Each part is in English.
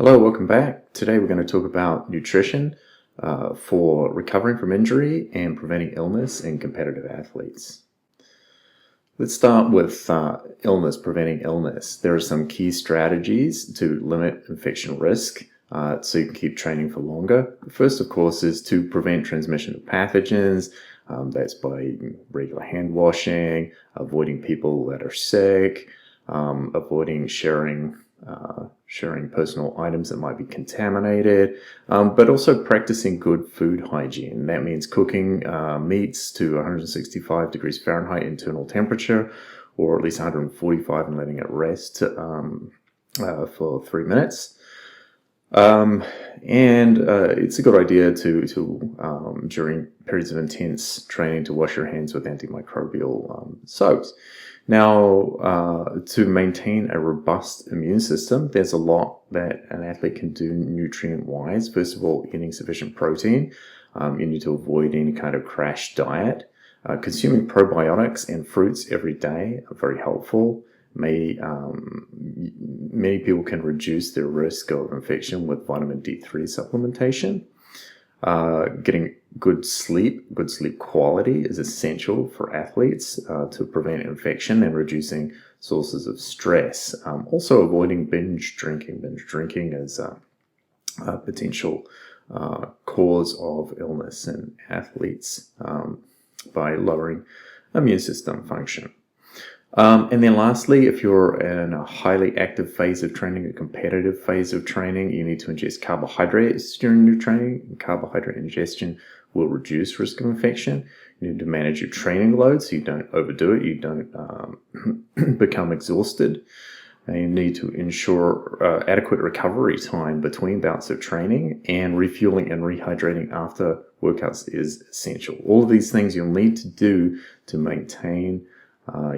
Hello, welcome back. Today we're going to talk about nutrition for recovering from injury and preventing illness in competitive athletes. Let's start with preventing illness. There are some key strategies to limit infection risk so you can keep training for longer. The first, of course, is to prevent transmission of pathogens. That's by regular hand washing, avoiding people that are sick, avoiding sharing personal items that might be contaminated, but also practicing good food hygiene. That means cooking meats to 165 degrees Fahrenheit internal temperature, or at least 145, and letting it rest for 3 minutes. It's a good idea to during periods of intense training to wash your hands with antimicrobial soaps. Now, to maintain a robust immune system, there's a lot that an athlete can do nutrient-wise. First of all, eating sufficient protein. You need to avoid any kind of crash diet. Consuming probiotics and fruits every day are very helpful. Many people can reduce their risk of infection with vitamin D3 supplementation. Getting good sleep quality is essential for athletes to prevent infection and reducing sources of stress. Also avoiding binge drinking. Binge drinking is a potential cause of illness in athletes by lowering immune system function. And then lastly, if you're in a highly active phase of training, a competitive phase of training, you need to ingest carbohydrates during your training. Carbohydrate ingestion will reduce risk of infection. You need to manage your training load so you don't overdo it, you don't become exhausted. And you need to ensure adequate recovery time between bouts of training, and refueling and rehydrating after workouts is essential. All of these things you'll need to do to maintain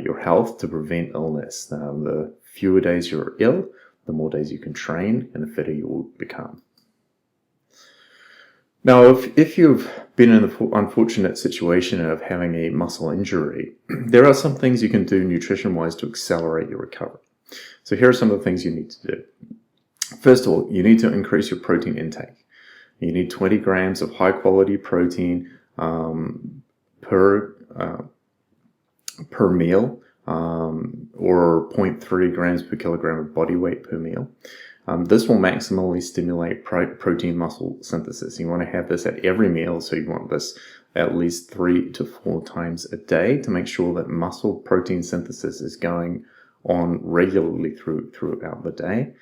your health, to prevent illness. The fewer days you're ill, the more days you can train, and the fitter you will become. Now, if you've been in the unfortunate situation of having a muscle injury, there are some things you can do nutrition-wise to accelerate your recovery. So here are some of the things you need to do. First of all, you need to increase your protein intake. You need 20 grams of high-quality protein per meal, or 0.3 grams per kilogram of body weight per meal. This will maximally stimulate protein muscle synthesis. You want to have this at every meal, so you want this at least 3 to 4 times a day to make sure that muscle protein synthesis is going on regularly throughout the day.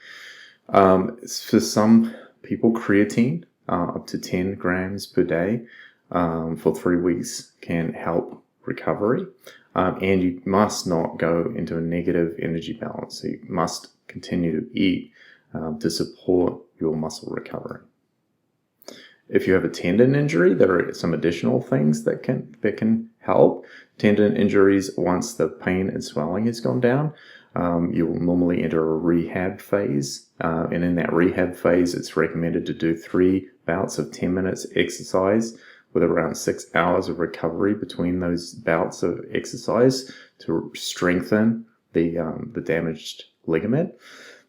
For some people, creatine up to 10 grams per day for 3 weeks can help recovery. And you must not go into a negative energy balance. So you must continue to eat to support your muscle recovery. If you have a tendon injury, there are some additional things that can help. Tendon injuries, once the pain and swelling has gone down, you will normally enter a rehab phase. And in that rehab phase, it's recommended to do 3 bouts of 10 minutes exercise with around 6 hours of recovery between those bouts of exercise to strengthen the damaged ligament.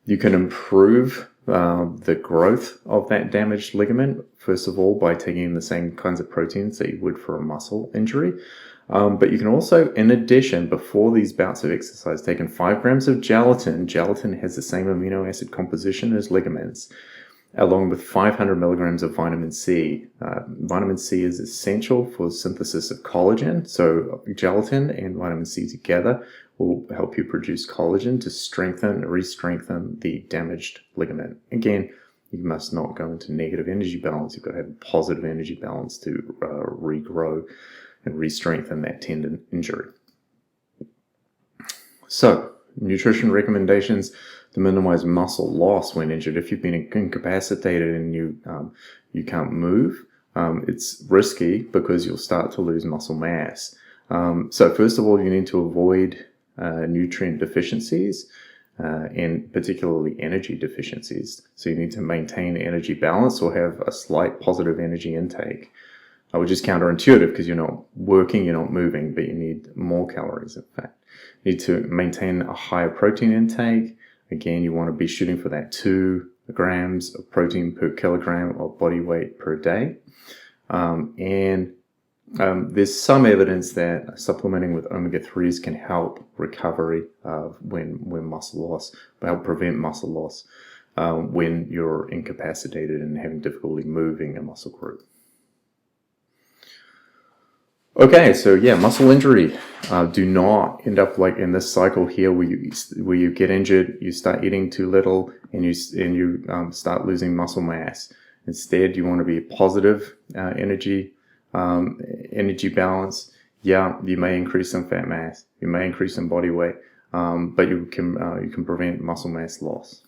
You can improve the growth of that damaged ligament, first of all, by taking the same kinds of proteins that you would for a muscle injury. But you can also, in addition, before these bouts of exercise, take in 5 grams of gelatin. Gelatin has the same amino acid composition as ligaments, along with 500 milligrams of vitamin C. Vitamin C is essential for synthesis of collagen, so gelatin and vitamin C together will help you produce collagen to re-strengthen the damaged ligament. Again, you must not go into negative energy balance. You've got to have a positive energy balance to regrow and re-strengthen that tendon injury. So, nutrition recommendations to minimize muscle loss when injured. If you've been incapacitated and you can't move, it's risky because you'll start to lose muscle mass. So first of all, you need to avoid nutrient deficiencies, and particularly energy deficiencies. So you need to maintain energy balance or have a slight positive energy intake, which is counterintuitive because you're not working, you're not moving, but you need more calories, in fact. You need to maintain a higher protein intake. Again, you want to be shooting for that 2 grams of protein per kilogram of body weight per day. There's some evidence that supplementing with omega-3s can help recovery when muscle loss, help prevent muscle loss when you're incapacitated and having difficulty moving a muscle group. Okay, so yeah, muscle injury. Do not end up like in this cycle here where you get injured, you start eating too little, and you start losing muscle mass. Instead, you want to be positive energy balance. Yeah, you may increase some fat mass, you may increase some body weight, but you can prevent muscle mass loss.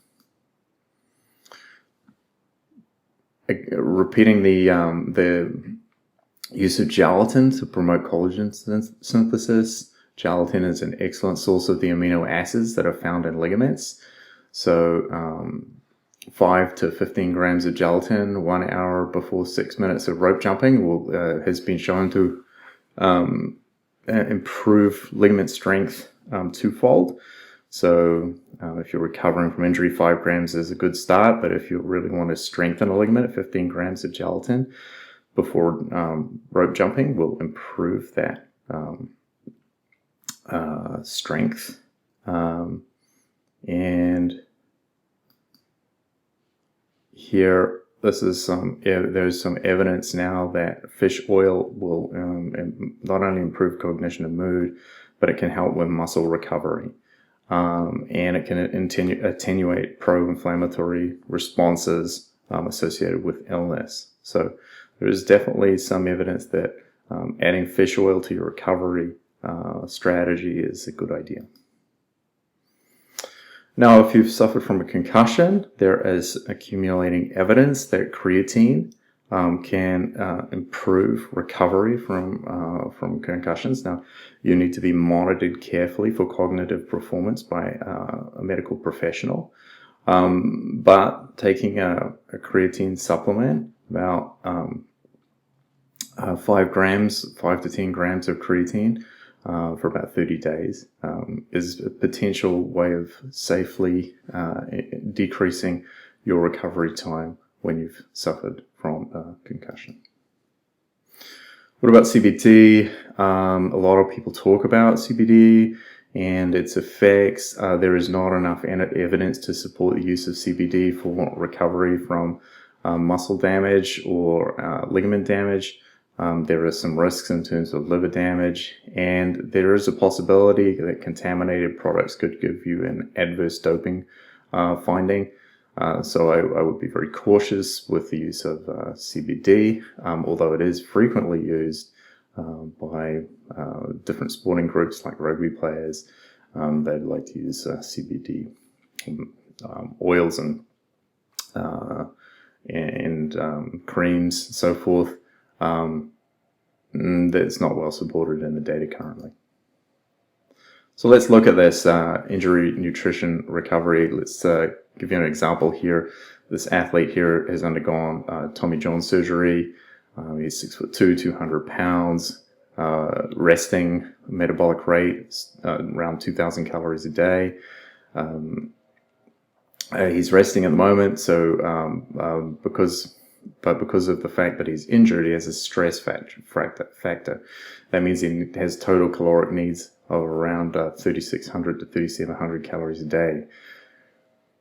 Repeating the use of gelatin to promote collagen synthesis. Gelatin is an excellent source of the amino acids that are found in ligaments. So 5 to 15 grams of gelatin 1 hour before 6 minutes of rope jumping has been shown to improve ligament strength twofold. So if you're recovering from injury, 5 grams is a good start, but if you really want to strengthen a ligament, 15 grams of gelatin before rope jumping will improve that strength. And here, there's some evidence now that fish oil will not only improve cognition and mood, but it can help with muscle recovery. And it can attenuate pro-inflammatory responses associated with illness. So there is definitely some evidence that adding fish oil to your recovery strategy is a good idea. Now, if you've suffered from a concussion, there is accumulating evidence that creatine can improve recovery from concussions. Now, you need to be monitored carefully for cognitive performance by a medical professional. But taking a creatine supplement, about 5 to 10 grams of creatine for about 30 days is a potential way of safely decreasing your recovery time when you've suffered from a concussion. What about CBD? A lot of people talk about CBD and its effects. There is not enough evidence to support the use of CBD for recovery from muscle damage or ligament damage. There are some risks in terms of liver damage, and there is a possibility that contaminated products could give you an adverse doping finding. So I would be very cautious with the use of CBD, although it is frequently used by different sporting groups like rugby players. They'd like to use CBD oils and creams, so forth. That's not well supported in the data currently. So let's look at this injury nutrition recovery. Let's give you an example here. This athlete here has undergone Tommy John surgery. He's 6'2", 200 pounds, resting metabolic rate around 2,000 calories a day. He's resting at the moment, so because of the fact that he's injured, he has a stress factor. That means he has total caloric needs of around 3,600 to 3,700 calories a day,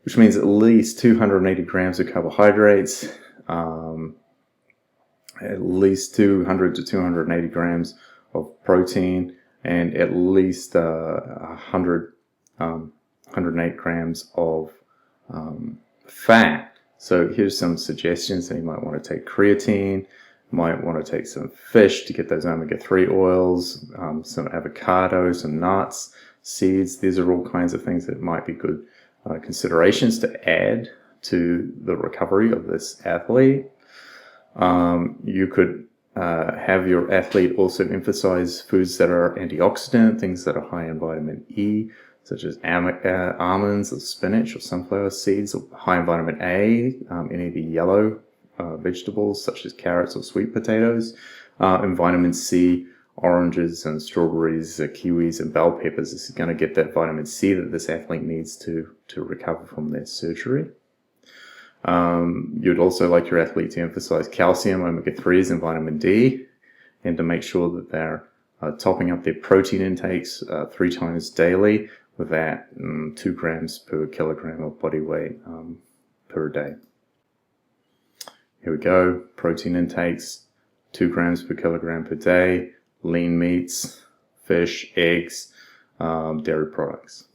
which means at least 280 grams of carbohydrates, at least 200 to 280 grams of protein, and at least 108 grams of fat. So here's some suggestions that you might want to take creatine, might want to take some fish to get those omega-3 oils, some avocado, some nuts, seeds. These are all kinds of things that might be good considerations to add to the recovery of this athlete. You could have your athlete also emphasize foods that are antioxidant, things that are high in vitamin E, such as almonds or spinach or sunflower seeds, or high in vitamin A, any of the yellow vegetables such as carrots or sweet potatoes, and vitamin C, oranges and strawberries, kiwis and bell peppers. This is going to get that vitamin C that this athlete needs to recover from their surgery. You'd also like your athlete to emphasize calcium, omega-3s, and vitamin D, and to make sure that they're topping up their protein intakes 3 times daily with that 2 grams per kilogram of body weight per day. Here we go. Protein intakes, 2 grams per kilogram per day, lean meats, fish, eggs, dairy products.